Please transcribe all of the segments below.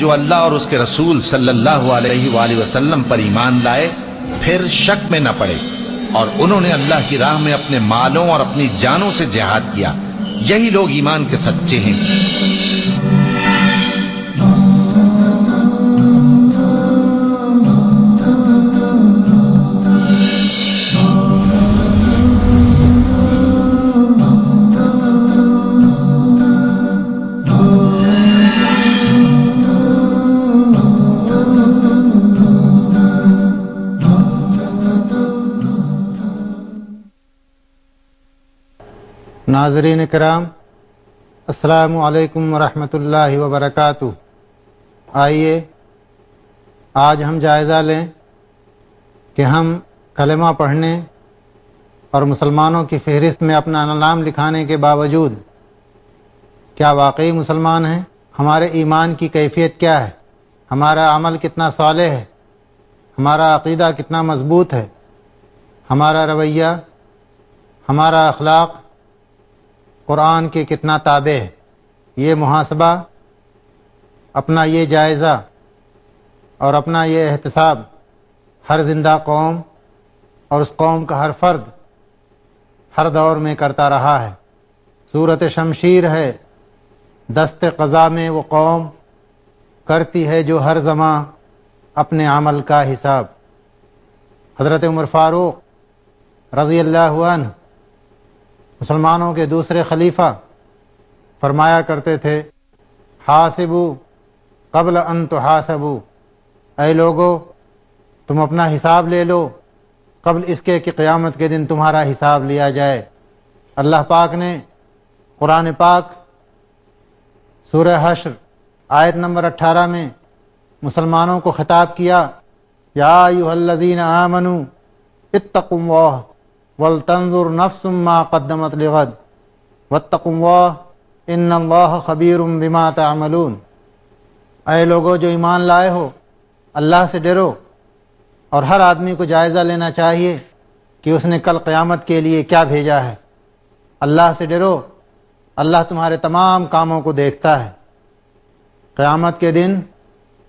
جو اللہ اور اس کے رسول صلی اللہ علیہ وآلہ وسلم پر ایمان لائے پھر شک میں نہ پڑے، اور انہوں نے اللہ کی راہ میں اپنے مالوں اور اپنی جانوں سے جہاد کیا، یہی لوگ ایمان کے سچے ہیں۔ ناظرین کرام، السلام علیکم ورحمۃ اللہ وبرکاتہ۔ آئیے آج ہم جائزہ لیں کہ ہم کلمہ پڑھنے اور مسلمانوں کی فہرست میں اپنا نام لکھانے کے باوجود کیا واقعی مسلمان ہیں؟ ہمارے ایمان کی کیفیت کیا ہے؟ ہمارا عمل کتنا صالح ہے؟ ہمارا عقیدہ کتنا مضبوط ہے؟ ہمارا رویہ، ہمارا اخلاق قرآن کے کتنا تابع ہے؟ یہ محاسبہ، اپنا یہ جائزہ اور اپنا یہ احتساب ہر زندہ قوم اور اس قوم کا ہر فرد ہر دور میں کرتا رہا ہے۔ صورت شمشیر ہے، دست قضا میں وہ قوم کرتی ہے جو ہر زماں اپنے عمل کا حساب۔ حضرت عمر فاروق رضی اللہ عنہ مسلمانوں کے دوسرے خلیفہ فرمایا کرتے تھے، حاسبو قبل ان تحاسبو، اے لوگو تم اپنا حساب لے لو قبل اس کے کہ قیامت کے دن تمہارا حساب لیا جائے۔ اللہ پاک نے قرآن پاک سورہ حشر آیت نمبر 18 میں مسلمانوں کو خطاب کیا، یا ایھا الذین آمنوا اتقوا اللہ وَلْتَنْظُرْ نَفْسٌ مَّا قَدَّمَتْ لِغَدٍ وَاتَّقُوا اللَّهَ إِنَّ اللَّهَ خَبِيرٌ بِمَا تَعْمَلُونَ۔ اے لوگو جو ایمان لائے ہو، اللہ سے ڈرو، اور ہر آدمی کو جائزہ لینا چاہیے کہ اس نے کل قیامت کے لیے کیا بھیجا ہے۔ اللہ سے ڈرو، اللہ تمہارے تمام کاموں کو دیکھتا ہے۔ قیامت کے دن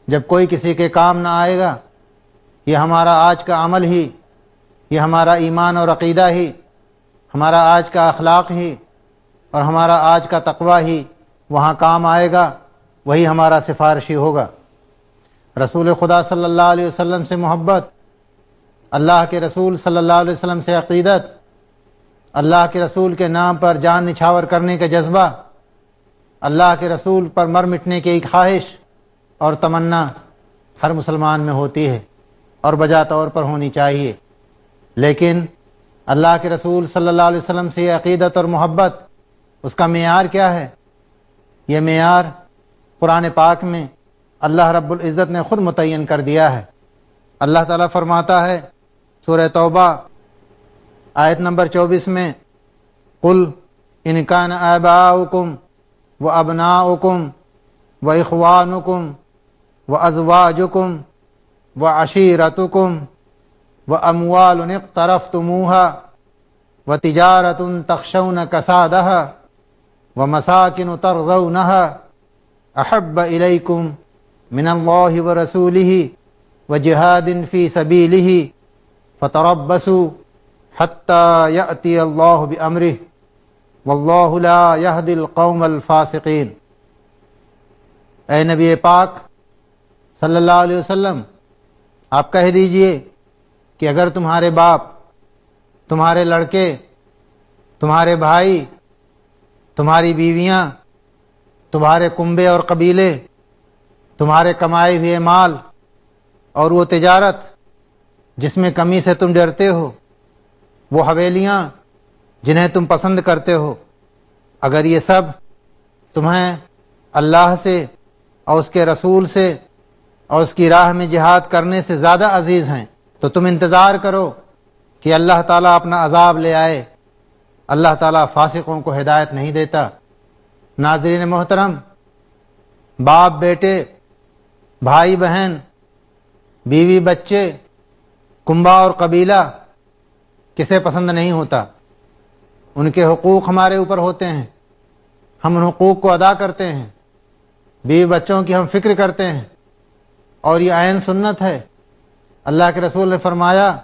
جب کوئی کسی کے کام نہ آئے گا، یہ ہمارا آج کا عمل ہی، یہ ہمارا ایمان اور عقیدہ ہی، ہمارا آج کا اخلاق ہی اور ہمارا آج کا تقوی ہی وہاں کام آئے گا، وہی ہمارا سفارشی ہوگا۔ رسول خدا صلی اللہ علیہ وسلم سے محبت، اللہ کے رسول صلی اللہ علیہ وسلم سے عقیدت، اللہ کے رسول کے نام پر جان نچھاور کرنے کا جذبہ، اللہ کے رسول پر مر مٹنے کی ایک خواہش اور تمنا ہر مسلمان میں ہوتی ہے اور بجا طور پر ہونی چاہیے۔ لیکن اللہ کے رسول صلی اللہ علیہ وسلم سے یہ عقیدت اور محبت، اس کا معیار کیا ہے؟ یہ معیار قرآن پاک میں اللہ رب العزت نے خود متعین کر دیا ہے۔ اللہ تعالیٰ فرماتا ہے سورہ توبہ آیت نمبر 24 میں، قُلْ إِنْ كَانَ آبَاؤُكُمْ وَأَبْنَاؤُكُمْ وَإِخْوَانُكُمْ وَأَزْوَاجُكُمْ وَعَشِيرَتُكُمْ وَأَمْوَالٌ اقْتَرَفْتُمُوهَا وَتِجَارَةٌ تَخْشَوْنَ كَسَادَهَا وَمَسَاكِنُ تَرْضَوْنَهَا أَحَبَّ إِلَيْكُمْ مِنَ اللَّهِ وَرَسُولِهِ وَجِهَادٍ فِي سَبِيلِهِ فَتَرَبَّصُوا حَتَّى يَأْتِيَ اللَّهُ بِأَمْرِهِ وَاللَّهُ لَا يَهْدِي الْقَوْمَ الْفَاسِقِينَ۔ اے نبی پاک صلی اللہ علیہ وسلم، آپ کہہ دیجئے کہ اگر تمہارے باپ، تمہارے لڑکے، تمہارے بھائی، تمہاری بیویاں، تمہارے کنبے اور قبیلے، تمہارے کمائے ہوئے مال اور وہ تجارت جس میں کمی سے تم ڈرتے ہو، وہ حویلیاں جنہیں تم پسند کرتے ہو، اگر یہ سب تمہیں اللہ سے اور اس کے رسول سے اور اس کی راہ میں جہاد کرنے سے زیادہ عزیز ہیں، تو تم انتظار کرو کہ اللہ تعالیٰ اپنا عذاب لے آئے۔ اللہ تعالیٰ فاسقوں کو ہدایت نہیں دیتا۔ ناظرین محترم، باپ بیٹے، بھائی بہن، بیوی بچے، کنبہ اور قبیلہ کسے پسند نہیں ہوتا؟ ان کے حقوق ہمارے اوپر ہوتے ہیں، ہم ان حقوق کو ادا کرتے ہیں، بیوی بچوں کی ہم فکر کرتے ہیں، اور یہ عین سنت ہے۔ اللہ کے رسول نے فرمایا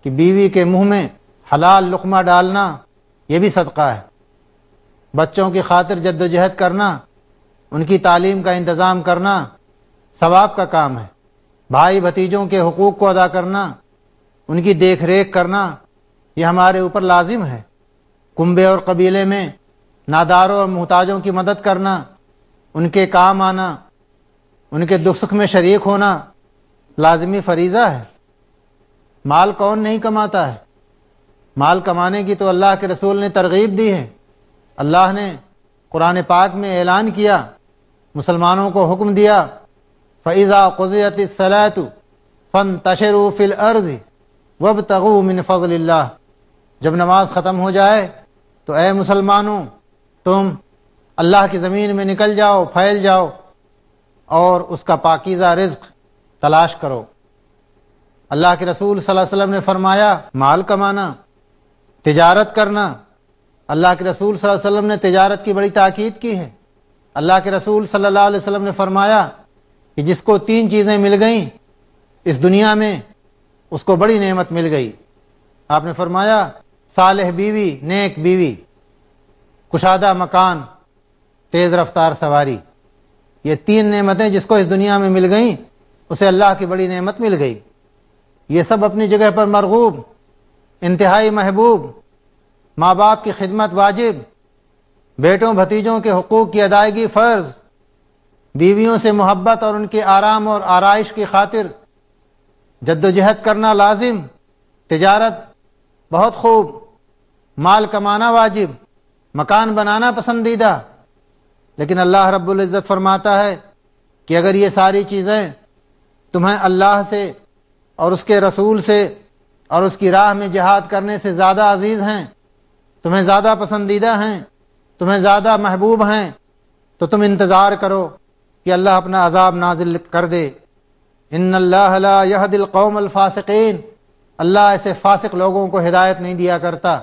کہ بیوی کے منہ میں حلال لقمہ ڈالنا یہ بھی صدقہ ہے۔ بچوں کی خاطر جد و جہد کرنا، ان کی تعلیم کا انتظام کرنا ثواب کا کام ہے۔ بھائی بھتیجوں کے حقوق کو ادا کرنا، ان کی دیکھ ریکھ کرنا یہ ہمارے اوپر لازم ہے۔ کنبے اور قبیلے میں ناداروں اور محتاجوں کی مدد کرنا، ان کے کام آنا، ان کے دکھ سکھ میں شریک ہونا لازمی فریضہ ہے۔ مال کون نہیں کماتا ہے؟ مال کمانے کی تو اللہ کے رسول نے ترغیب دی ہے۔ اللہ نے قرآن پاک میں اعلان کیا، مسلمانوں کو حکم دیا، فَإِذَا قُضِيَتِ الصَّلَاةُ فَانتَشِرُوا فِي الْأَرْضِ وَابْتَغُوا مِنْ فَضْلِ اللَّهِ۔ جب نماز ختم ہو جائے تو اے مسلمانوں تم اللہ کی زمین میں نکل جاؤ، پھیل جاؤ اور اس کا پاکیزہ رزق تلاش کرو۔ اللہ کے رسول صلی اللہ علیہ وسلم نے فرمایا مال کمانا، تجارت کرنا۔ اللہ کے رسول صلی اللہ علیہ وسلم نے تجارت کی بڑی تاکید کی ہے۔ اللہ کے رسول صلی اللہ علیہ وسلم نے فرمایا کہ جس کو 3 چیزیں مل گئیں اس دنیا میں اس کو بڑی نعمت مل گئی۔ آپ نے فرمایا صالح بیوی، نیک بیوی، کشادہ مکان، تیز رفتار سواری۔ یہ 3 نعمتیں جس کو اس دنیا میں مل گئیں اسے اللہ کی بڑی نعمت مل گئی۔ یہ سب اپنی جگہ پر مرغوب، انتہائی محبوب۔ ماں باپ کی خدمت واجب، بیٹوں بھتیجوں کے حقوق کی ادائیگی فرض، بیویوں سے محبت اور ان کے آرام اور آرائش کی خاطر جد و جہد کرنا لازم، تجارت بہت خوب، مال کمانا واجب، مکان بنانا پسندیدہ۔ لیکن اللہ رب العزت فرماتا ہے کہ اگر یہ ساری چیزیں تمہیں اللہ سے اور اس کے رسول سے اور اس کی راہ میں جہاد کرنے سے زیادہ عزیز ہیں، تمہیں زیادہ پسندیدہ ہیں، تمہیں زیادہ محبوب ہیں، تو تم انتظار کرو کہ اللہ اپنا عذاب نازل کر دے۔ ان اللہ لا یہدی القوم الفاسقین، اللہ ایسے فاسق لوگوں کو ہدایت نہیں دیا کرتا۔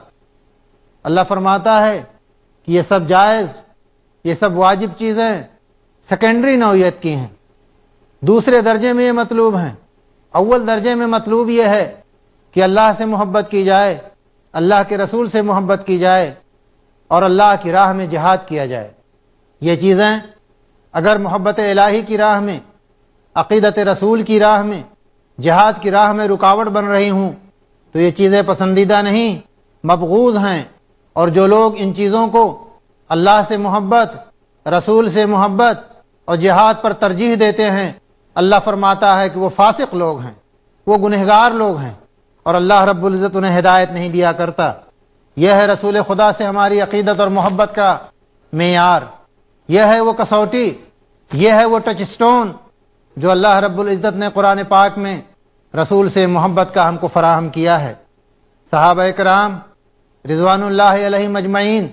اللہ فرماتا ہے کہ یہ سب جائز، یہ سب واجب چیزیں سیکنڈری نوعیت کی ہیں، دوسرے درجے میں یہ مطلوب ہیں۔ اول درجے میں مطلوب یہ ہے کہ اللہ سے محبت کی جائے، اللہ کے رسول سے محبت کی جائے اور اللہ کی راہ میں جہاد کیا جائے۔ یہ چیزیں اگر محبت الہی کی راہ میں، عقیدت رسول کی راہ میں، جہاد کی راہ میں رکاوٹ بن رہی ہوں تو یہ چیزیں پسندیدہ نہیں، مبغوض ہیں۔ اور جو لوگ ان چیزوں کو اللہ سے محبت، رسول سے محبت اور جہاد پر ترجیح دیتے ہیں، اللہ فرماتا ہے کہ وہ فاسق لوگ ہیں، وہ گنہگار لوگ ہیں، اور اللہ رب العزت انہیں ہدایت نہیں دیا کرتا۔ یہ ہے رسول خدا سے ہماری عقیدت اور محبت کا معیار، یہ ہے وہ کسوٹی، یہ ہے وہ ٹچ سٹون جو اللہ رب العزت نے قرآن پاک میں رسول سے محبت کا ہم کو فراہم کیا ہے۔ صحابہ کرام رضوان اللہ علیہم اجمعین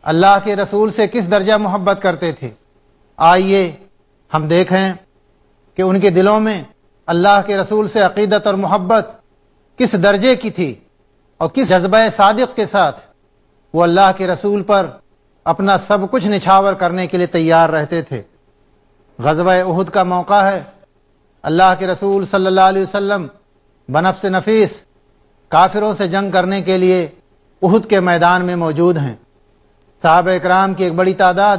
اللہ کے رسول سے کس درجہ محبت کرتے تھے؟ آئیے ہم دیکھیں کہ ان کے دلوں میں اللہ کے رسول سے عقیدت اور محبت کس درجے کی تھی، اور کس جذبہ صادق کے ساتھ وہ اللہ کے رسول پر اپنا سب کچھ نچھاور کرنے کے لیے تیار رہتے تھے۔ غزوہ احد کا موقع ہے، اللہ کے رسول صلی اللہ علیہ وسلم بنفس نفیس کافروں سے جنگ کرنے کے لیے احد کے میدان میں موجود ہیں۔ صحابہ اکرام کی ایک بڑی تعداد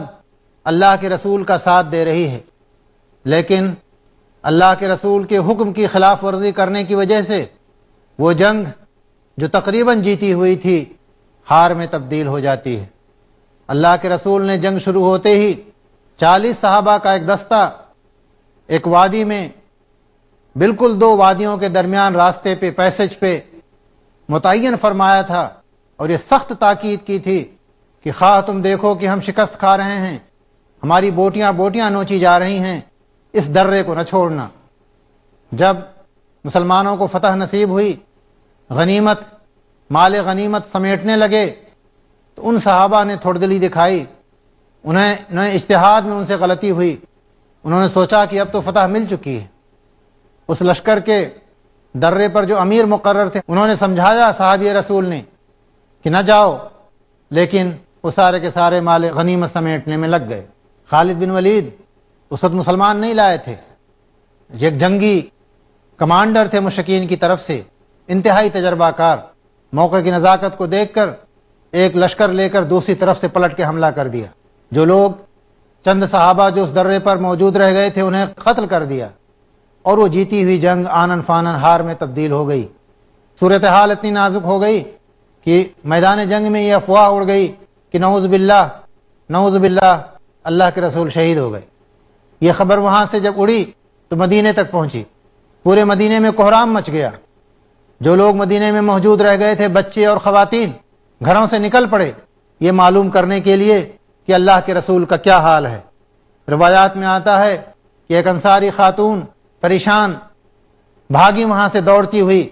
اللہ کے رسول کا ساتھ دے رہی ہے، لیکن اللہ کے رسول کے حکم کی خلاف ورزی کرنے کی وجہ سے وہ جنگ جو تقریباً جیتی ہوئی تھی ہار میں تبدیل ہو جاتی ہے۔ اللہ کے رسول نے جنگ شروع ہوتے ہی 40 صحابہ کا ایک دستہ ایک وادی میں، بالکل 2 وادیوں کے درمیان راستے پہ، پیسج پہ متعین فرمایا تھا، اور یہ سخت تاکید کی تھی کہ خواہ تم دیکھو کہ ہم شکست کھا رہے ہیں، ہماری بوٹیاں بوٹیاں نوچی جا رہی ہیں، اس درے کو نہ چھوڑنا۔ جب مسلمانوں کو فتح نصیب ہوئی، غنیمت، مال غنیمت سمیٹنے لگے، تو ان صحابہ نے تھوڑ دلی دکھائی، انہیں اجتہاد میں ان سے غلطی ہوئی، انہوں نے سوچا کہ اب تو فتح مل چکی ہے۔ اس لشکر کے درے پر جو امیر مقرر تھے انہوں نے سمجھایا صحابی رسول نے کہ نہ جاؤ، لیکن وہ سارے کے سارے مال غنیمت سمیٹنے میں لگ گئے۔ خالد بن ولید اس وقت مسلمان نہیں لائے تھے، ایک جنگی کمانڈر تھے مشرکین کی طرف سے، انتہائی تجربہ کار، موقع کی نزاکت کو دیکھ کر ایک لشکر لے کر دوسری طرف سے پلٹ کے حملہ کر دیا۔ جو لوگ چند صحابہ جو اس درے پر موجود رہ گئے تھے انہیں قتل کر دیا، اور وہ جیتی ہوئی جنگ آنن فانن ہار میں تبدیل ہو گئی۔ صورتحال اتنی نازک ہو گئی کہ میدان جنگ میں یہ افواہ اڑ گئی کہ نعوذ باللہ اللہ کے رسول شہید ہو گئے۔ یہ خبر وہاں سے جب اڑی تو مدینے تک پہنچی، پورے مدینے میں کوہرام مچ گیا۔ جو لوگ مدینے میں موجود رہ گئے تھے، بچے اور خواتین، گھروں سے نکل پڑے یہ معلوم کرنے کے لیے کہ اللہ کے رسول کا کیا حال ہے۔ روایات میں آتا ہے کہ ایک انصاری خاتون پریشان بھاگی وہاں سے دوڑتی ہوئی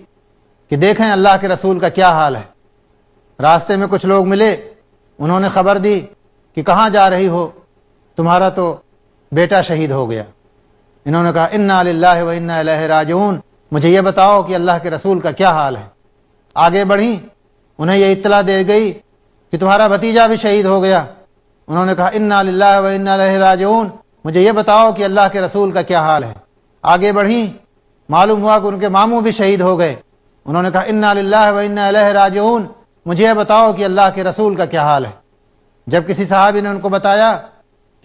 کہ دیکھیں اللہ کے رسول کا کیا حال ہے۔ راستے میں کچھ لوگ ملے، انہوں نے خبر دی کہ کہاں جا رہی ہو، تمہارا تو بیٹا شہید ہو گیا۔ انہوں نے کہا انا للہ و انا الیہ راجعون، مجھے یہ بتاؤ کہ اللہ کے رسول کا کیا حال ہے۔ آگے بڑھی، انہیں یہ اطلاع دے گئی کہ تمہارا بھتیجا بھی شہید ہو گیا۔ انہوں نے کہا انا للہ و انا الیہ راجعون، مجھے یہ بتاؤ کہ اللہ کے رسول کا کیا حال ہے۔ آگے بڑھی، معلوم ہوا کہ ان کے ماموں بھی شہید ہو گئے۔ انہوں نے کہا انا للہ و انا الیہ راجعون، مجھے یہ بتاؤ کہ اللہ کے رسول کا کیا حال ہے۔ جب کسی صحابی نے ان کو بتایا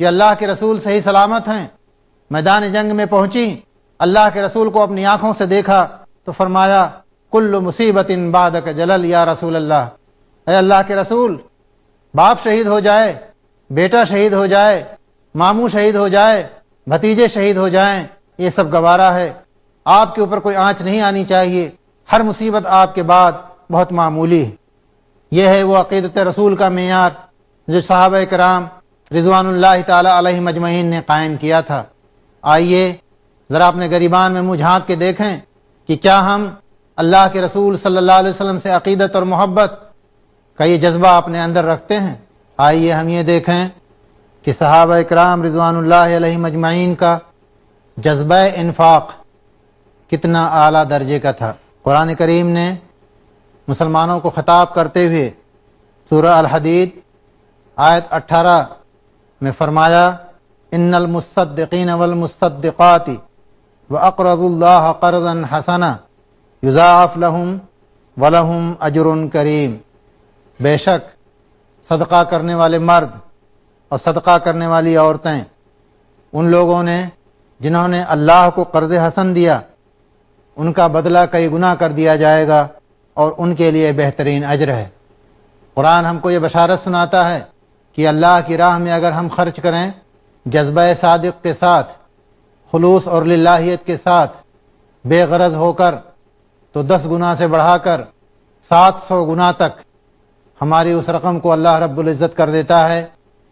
کہ اللہ کے رسول صحیح سلامت ہیں، میدان جنگ میں پہنچی، اللہ کے رسول کو اپنی آنکھوں سے دیکھا تو فرمایا کل مصیبت بعدک جلل یا رسول اللہ، اے اللہ کے رسول، باپ شہید ہو جائے، بیٹا شہید ہو جائے، ماموں شہید ہو جائے، بھتیجے شہید ہو جائیں، یہ سب گوارا ہے، آپ کے اوپر کوئی آنچ نہیں آنی چاہیے، ہر مصیبت آپ کے بعد بہت معمولی ہے۔ یہ ہے وہ عقیدت رسول کا معیار جو صحابہ کرام رضوان اللہ تعالی علیہ مجمعین نے قائم کیا تھا۔ آئیے ذرا اپنے گریبان میں منہ جھانک کے دیکھیں کہ کیا ہم اللہ کے رسول صلی اللہ علیہ وسلم سے عقیدت اور محبت کا یہ جذبہ اپنے اندر رکھتے ہیں۔ آئیے ہم یہ دیکھیں کہ صحابہ کرام رضوان اللہ علیہ مجمعین کا جذبہ انفاق کتنا اعلیٰ درجے کا تھا۔ قرآن کریم نے مسلمانوں کو خطاب کرتے ہوئے سورہ الحدید آیت 18 میں فرمایا ان المصدقین والمصدقات واقرضوا اللہ قرضا حسنا یضاعف لهم ولهم اجر کریم، بے شک صدقہ کرنے والے مرد اور صدقہ کرنے والی عورتیں ان لوگوں نے جنہوں نے اللہ کو قرض حسن دیا، ان کا بدلہ کئی گنا کر دیا جائے گا اور ان کے لیے بہترین اجر ہے۔ قرآن ہم کو یہ بشارت سناتا ہے کہ اللہ کی راہ میں اگر ہم خرچ کریں جذبہ صادق کے ساتھ، خلوص اور للہیت کے ساتھ، بے غرض ہو کر، تو 10 گنا سے بڑھا کر 700 گنا تک ہماری اس رقم کو اللہ رب العزت کر دیتا ہے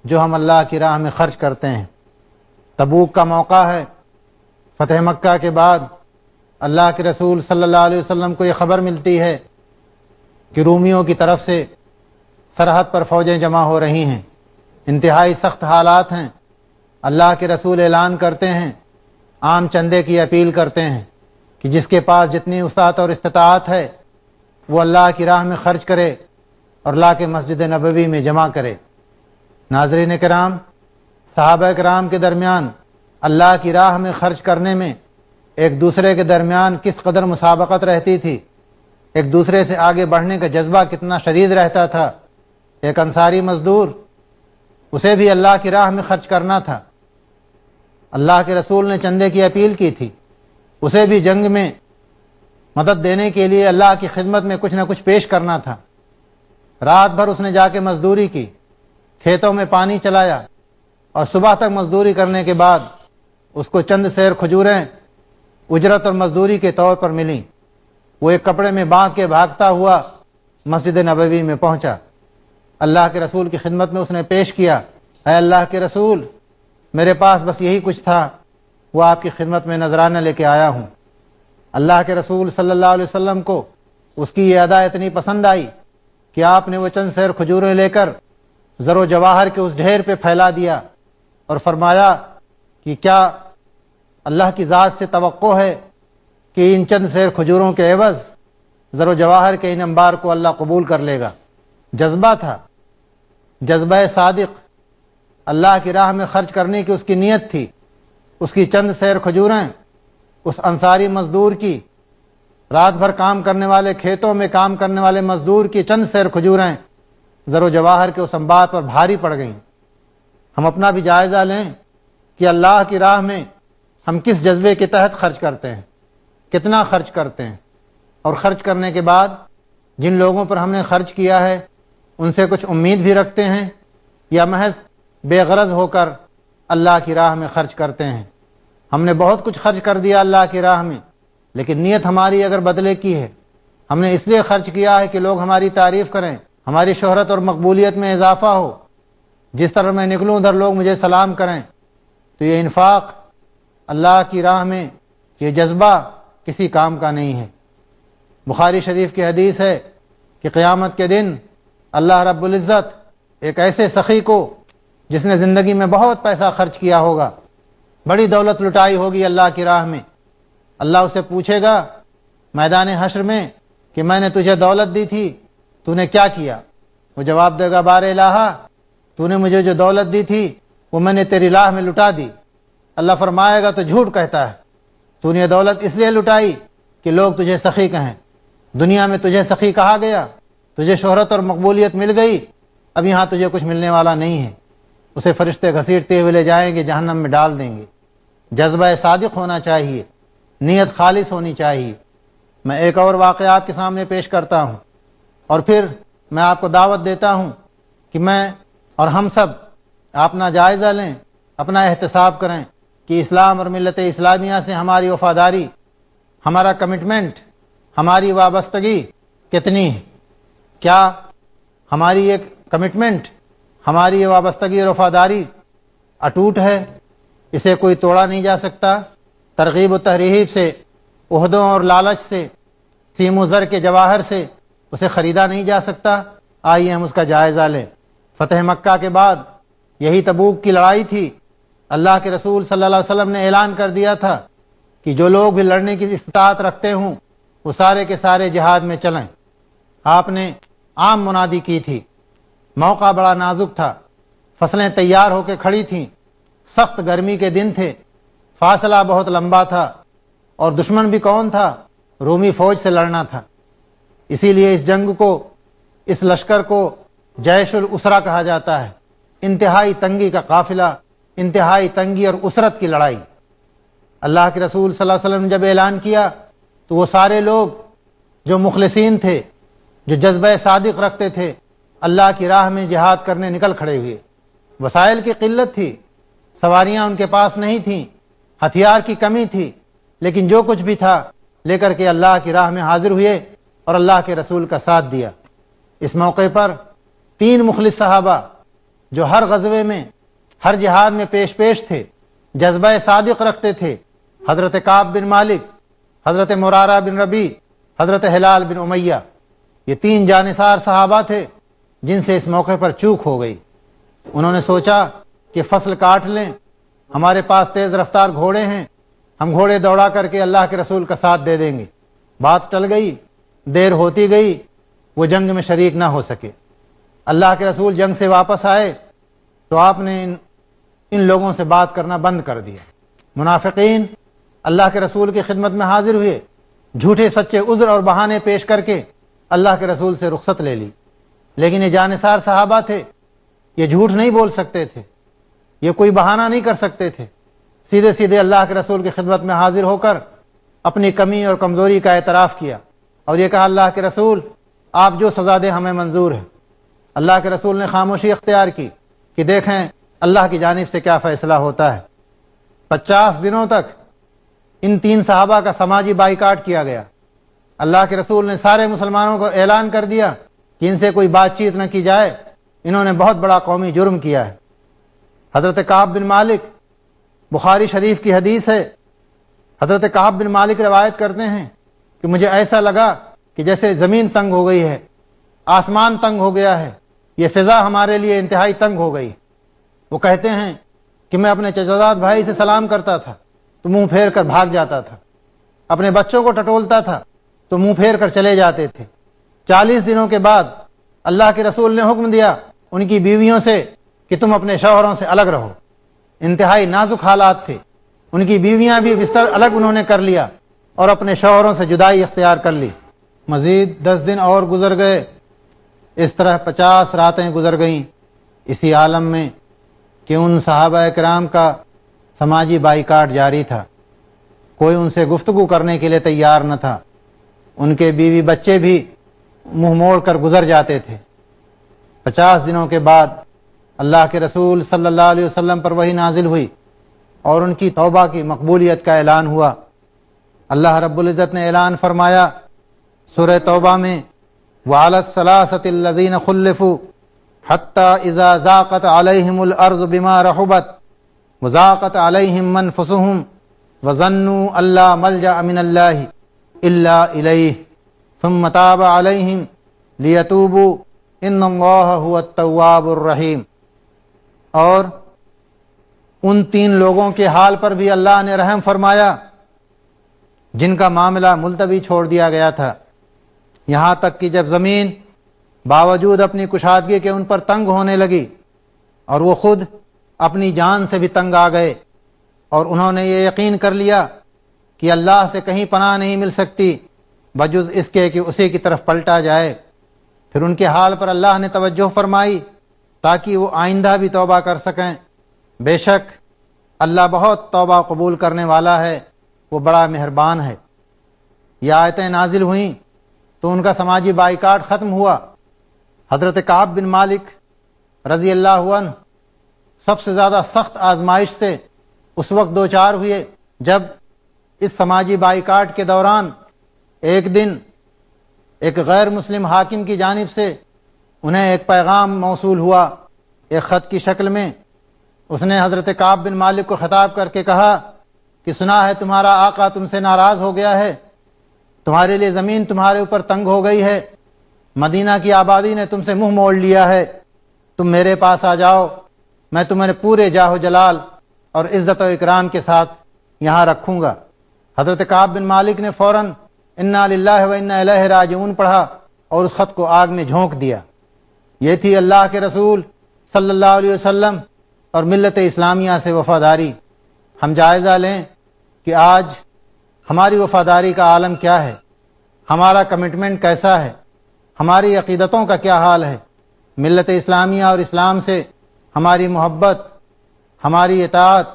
جو ہم اللہ کی راہ میں خرچ کرتے ہیں۔ تبوک کا موقع ہے، فتح مکہ کے بعد اللہ کے رسول صلی اللہ علیہ وسلم کو یہ خبر ملتی ہے کہ رومیوں کی طرف سے سرحد پر فوجیں جمع ہو رہی ہیں، انتہائی سخت حالات ہیں۔ اللہ کے رسول اعلان کرتے ہیں، عام چندے کی اپیل کرتے ہیں کہ جس کے پاس جتنی وسعت اور استطاعت ہے وہ اللہ کی راہ میں خرچ کرے اور لا کے مسجد نبوی میں جمع کرے۔ ناظرین کرام، صحابہ کرام کے درمیان اللہ کی راہ میں خرچ کرنے میں ایک دوسرے کے درمیان کس قدر مسابقت رہتی تھی، ایک دوسرے سے آگے بڑھنے کا جذبہ کتنا شدید رہتا تھا۔ ایک انصاری مزدور، اسے بھی اللہ کی راہ میں خرچ کرنا تھا، اللہ کے رسول نے چندے کی اپیل کی تھی، اسے بھی جنگ میں مدد دینے کے لیے اللہ کی خدمت میں کچھ نہ کچھ پیش کرنا تھا۔ رات بھر اس نے جا کے مزدوری کی، کھیتوں میں پانی چلایا، اور صبح تک مزدوری کرنے کے بعد اس کو چند سیر کھجوریں اجرت اور مزدوری کے طور پر ملیں۔ وہ ایک کپڑے میں باندھ کے بھاگتا ہوا مسجد نبوی میں پہنچا، اللہ کے رسول کی خدمت میں اس نے پیش کیا، اے اللہ کے رسول، میرے پاس بس یہی کچھ تھا، وہ آپ کی خدمت میں نذرانہ لے کے آیا ہوں۔ اللہ کے رسول صلی اللہ علیہ وسلم کو اس کی یہ ادا اتنی پسند آئی کہ آپ نے وہ چند سیر کھجوریں لے کر زر و جواہر کے اس ڈھیر پہ پھیلا دیا اور فرمایا کہ کیا اللہ کی ذات سے توقع ہے کہ ان چند سیر کھجوروں کے عوض زر و جواہر کے ان انبار کو اللہ قبول کر لے گا۔ جذبہ تھا، جذبہ صادق، اللہ کی راہ میں خرچ کرنے کی اس کی نیت تھی، اس کی چند سیر کھجوریں اس انصاری مزدور کی، رات بھر کام کرنے والے، کھیتوں میں کام کرنے والے مزدور کی چند سیر کھجوریں زر و جواہر کے اس انبار پر بھاری پڑ گئیں۔ ہم اپنا بھی جائزہ لیں کہ اللہ کی راہ میں ہم کس جذبے کے تحت خرچ کرتے ہیں، کتنا خرچ کرتے ہیں، اور خرچ کرنے کے بعد جن لوگوں پر ہم نے خرچ کیا ہے ان سے کچھ امید بھی رکھتے ہیں، یا محض بے غرض ہو کر اللہ کی راہ میں خرچ کرتے ہیں۔ ہم نے بہت کچھ خرچ کر دیا اللہ کی راہ میں، لیکن نیت ہماری اگر بدلے کی ہے، ہم نے اس لیے خرچ کیا ہے کہ لوگ ہماری تعریف کریں، ہماری شہرت اور مقبولیت میں اضافہ ہو، جس طرح میں نکلوں ادھر لوگ مجھے سلام کریں، تو یہ انفاق اللہ کی راہ میں یہ جذبہ کسی کام کا نہیں ہے۔ بخاری شریف کی حدیث ہے کہ قیامت کے دن اللہ رب العزت ایک ایسے سخی کو جس نے زندگی میں بہت پیسہ خرچ کیا ہوگا، بڑی دولت لٹائی ہوگی اللہ کی راہ میں، اللہ اسے پوچھے گا میدان حشر میں کہ میں نے تجھے دولت دی تھی، تو نے کیا کیا؟ وہ جواب دے گا بار الہ، تو نے مجھے جو دولت دی تھی وہ میں نے تیری راہ میں لٹا دی۔ اللہ فرمائے گا تو جھوٹ کہتا ہے، تو نے یہ دولت اس لیے لٹائی کہ لوگ تجھے سخی کہیں، دنیا میں تجھے سخی کہا گیا، تجھے شہرت اور مقبولیت مل گئی، اب یہاں تجھے کچھ ملنے والا نہیں ہے۔ اسے فرشتے گھسیٹتے ہوئے لے جائیں گے، جہنم میں ڈال دیں گے۔ جذبہ صادق ہونا چاہیے، نیت خالص ہونی چاہیے۔ میں ایک اور واقعہ آپ کے سامنے پیش کرتا ہوں، اور پھر میں آپ کو دعوت دیتا ہوں کہ میں اور ہم سب اپنا جائزہ لیں، اپنا احتساب کریں کہ اسلام اور ملت اسلامیہ سے ہماری وفاداری، ہمارا کمٹمنٹ، ہماری وابستگی کتنی ہے۔ کیا ہماری یہ کمٹمنٹ، ہماری یہ وابستگی اور وفاداری اٹوٹ ہے؟ اسے کوئی توڑا نہیں جا سکتا؟ ترغیب و ترہیب سے، عہدوں اور لالچ سے، سیم و زر کے جواہر سے اسے خریدا نہیں جا سکتا۔ آئیے ہم اس کا جائزہ لیں۔ فتح مکہ کے بعد یہی تبوک کی لڑائی تھی۔ اللہ کے رسول صلی اللہ علیہ وسلم نے اعلان کر دیا تھا کہ جو لوگ بھی لڑنے کی استطاعت رکھتے ہوں وہ سارے کے سارے جہاد میں چلیں۔ آپ نے عام منادی کی تھی۔ موقع بڑا نازک تھا، فصلیں تیار ہو کے کھڑی تھیں، سخت گرمی کے دن تھے، فاصلہ بہت لمبا تھا، اور دشمن بھی کون تھا؟ رومی فوج سے لڑنا تھا۔ اسی لیے اس جنگ کو، اس لشکر کو جیش الاسرہ کہا جاتا ہے۔ انتہائی تنگی کا قافلہ، انتہائی تنگی اور اسرت کی لڑائی۔ اللہ کے رسول صلی اللہ علیہ وسلم نے جب اعلان کیا تو وہ سارے لوگ جو مخلصین تھے، جو جذبہ صادق رکھتے تھے، اللہ کی راہ میں جہاد کرنے نکل کھڑے ہوئے۔ وسائل کی قلت تھی، سواریاں ان کے پاس نہیں تھیں، ہتھیار کی کمی تھی، لیکن جو کچھ بھی تھا لے کر کے اللہ کی راہ میں حاضر ہوئے اور اللہ کے رسول کا ساتھ دیا۔ اس موقع پر 3 مخلص صحابہ جو ہر غزوے میں، ہر جہاد میں پیش تھے، جذبہ صادق رکھتے تھے، حضرت کعب بن مالک، حضرت مرارہ بن ربیع، حضرت ہلال بن امیہ، یہ 3 جانثار صحابہ تھے جن سے اس موقع پر چوک ہو گئی۔ انہوں نے سوچا کہ فصل کاٹ لیں، ہمارے پاس تیز رفتار گھوڑے ہیں، ہم گھوڑے دوڑا کر کے اللہ کے رسول کا ساتھ دے دیں گے۔ بات ٹل گئی، دیر ہوتی گئی، وہ جنگ میں شریک نہ ہو سکے۔ اللہ کے رسول جنگ سے واپس آئے تو آپ نے ان لوگوں سے بات کرنا بند کر دیا۔ منافقین اللہ کے رسول کی خدمت میں حاضر ہوئے، جھوٹے سچے عذر اور بہانے پیش کر کے اللہ کے رسول سے رخصت لے لی، لیکن یہ جانثار صحابہ تھے، یہ جھوٹ نہیں بول سکتے تھے، یہ کوئی بہانہ نہیں کر سکتے تھے، سیدھے سیدھے اللہ کے رسول کی خدمت میں حاضر ہو کر اپنی کمی اور کمزوری کا اعتراف کیا اور یہ کہا اللہ کے رسول آپ جو سزا دیں ہمیں منظور ہے۔ اللہ کے رسول نے خاموشی اختیار کی کہ دیکھیں اللہ کی جانب سے کیا فیصلہ ہوتا ہے۔ 50 دنوں تک ان 3 صحابہ کا سماجی بائیکاٹ کیا گیا۔ اللہ کے رسول نے سارے مسلمانوں کو اعلان کر دیا کہ ان سے کوئی بات چیت نہ کی جائے، انہوں نے بہت بڑا قومی جرم کیا ہے۔ حضرت کعب بن مالک، بخاری شریف کی حدیث ہے، حضرت کعب بن مالک روایت کرتے ہیں کہ مجھے ایسا لگا کہ جیسے زمین تنگ ہو گئی ہے، آسمان تنگ ہو گیا ہے، یہ فضا ہمارے لیے انتہائی تنگ ہو گئی۔ وہ کہتے ہیں کہ میں اپنے چچا بھائی سے سلام کرتا تھا تو منہ پھیر کر بھاگ جاتا تھا، اپنے بچوں کو ٹٹولتا تھا تو منہ پھیر کر چلے جاتے تھے۔ 40 دنوں کے بعد اللہ کے رسول نے حکم دیا ان کی بیویوں سے کہ تم اپنے شوہروں سے الگ رہو۔ انتہائی نازک حالات تھے، ان کی بیویاں بھی بستر الگ انہوں نے کر لیا اور اپنے شوہروں سے جدائی اختیار کر لی۔ مزید 10 دن اور گزر گئے، اس طرح 50 راتیں گزر گئیں اسی عالم میں کہ ان صحابہ کرام کا سماجی بائیکاٹ جاری تھا۔ کوئی ان سے گفتگو کرنے کے لیے تیار نہ تھا، ان کے بیوی بچے بھی منہ موڑ کر گزر جاتے تھے۔ 50 دنوں کے بعد اللہ کے رسول صلی اللہ علیہ وسلم پر وحی نازل ہوئی اور ان کی توبہ کی مقبولیت کا اعلان ہوا۔ اللہ رب العزت نے اعلان فرمایا سورہ توبہ میں، وَعَلَى الثَّلَاثَةِ الَّذِينَ خُلِّفُوا حَتَّى إِذَا ضَاقَتْ عَلَيْهِمُ الْأَرْضُ بِمَا رَحُبَتْ وَضَاقَتْ عَلَيْهِمْ مَنْفُسُهُمْ وَظَنُّوا أَن لَّا مَلْجَأَ مِنَ اللَّهِ إِلَّا إِلَيْهِ ثُمَّ تَابَ عَلَيْهِمْ لِيَتُوبُوا إِنَّ اللَّهَ هُوَ التَّوَّابُ الرَّحِيمُ۔ اور ان 3 لوگوں کے حال پر بھی اللہ نے رحم فرمایا جن کا معاملہ ملتوی چھوڑ دیا گیا تھا، یہاں تک کہ جب زمین باوجود اپنی کشادگی کے ان پر تنگ ہونے لگی اور وہ خود اپنی جان سے بھی تنگ آ گئے اور انہوں نے یہ یقین کر لیا کہ اللہ سے کہیں پناہ نہیں مل سکتی بجز اس کے کہ اسی کی طرف پلٹا جائے، پھر ان کے حال پر اللہ نے توجہ فرمائی تاکہ وہ آئندہ بھی توبہ کر سکیں۔ بے شک اللہ بہت توبہ قبول کرنے والا ہے، وہ بڑا مہربان ہے۔ یہ آیتیں نازل ہوئیں تو ان کا سماجی بائیکاٹ ختم ہوا۔ حضرت کعب بن مالک رضی اللہ عنہ سب سے زیادہ سخت آزمائش سے اس وقت دوچار ہوئے جب اس سماجی بائیکاٹ کے دوران ایک دن ایک غیر مسلم حاکم کی جانب سے انہیں ایک پیغام موصول ہوا ایک خط کی شکل میں۔ اس نے حضرت کعب بن مالک کو خطاب کر کے کہا کہ سنا ہے تمہارا آقا تم سے ناراض ہو گیا ہے، تمہارے لیے زمین تمہارے اوپر تنگ ہو گئی ہے، مدینہ کی آبادی نے تم سے منہ موڑ لیا ہے، تم میرے پاس آ جاؤ، میں تمہیں پورے جاہ و جلال اور عزت و اکرام کے ساتھ یہاں رکھوں گا۔ حضرت کعب بن مالک نے فوراً انا للہ و انا الیہ راجعون پڑھا اور اس خط کو آگ میں جھونک دیا۔ یہ تھی اللہ کے رسول صلی اللہ علیہ وسلم اور ملت اسلامیہ سے وفاداری۔ ہم جائزہ لیں کہ آج ہماری وفاداری کا عالم کیا ہے، ہمارا کمٹمنٹ کیسا ہے، ہماری عقیدتوں کا کیا حال ہے، ملت اسلامیہ اور اسلام سے ہماری محبت، ہماری اطاعت،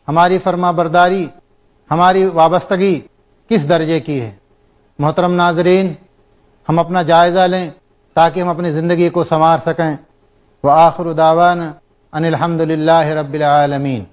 ہماری فرما برداری، ہماری وابستگی کس درجے کی ہے۔ محترم ناظرین، ہم اپنا جائزہ لیں تاکہ ہم اپنی زندگی کو سنوار سکیں۔ وآخر دعوانا ان الحمد للہ رب العالمین۔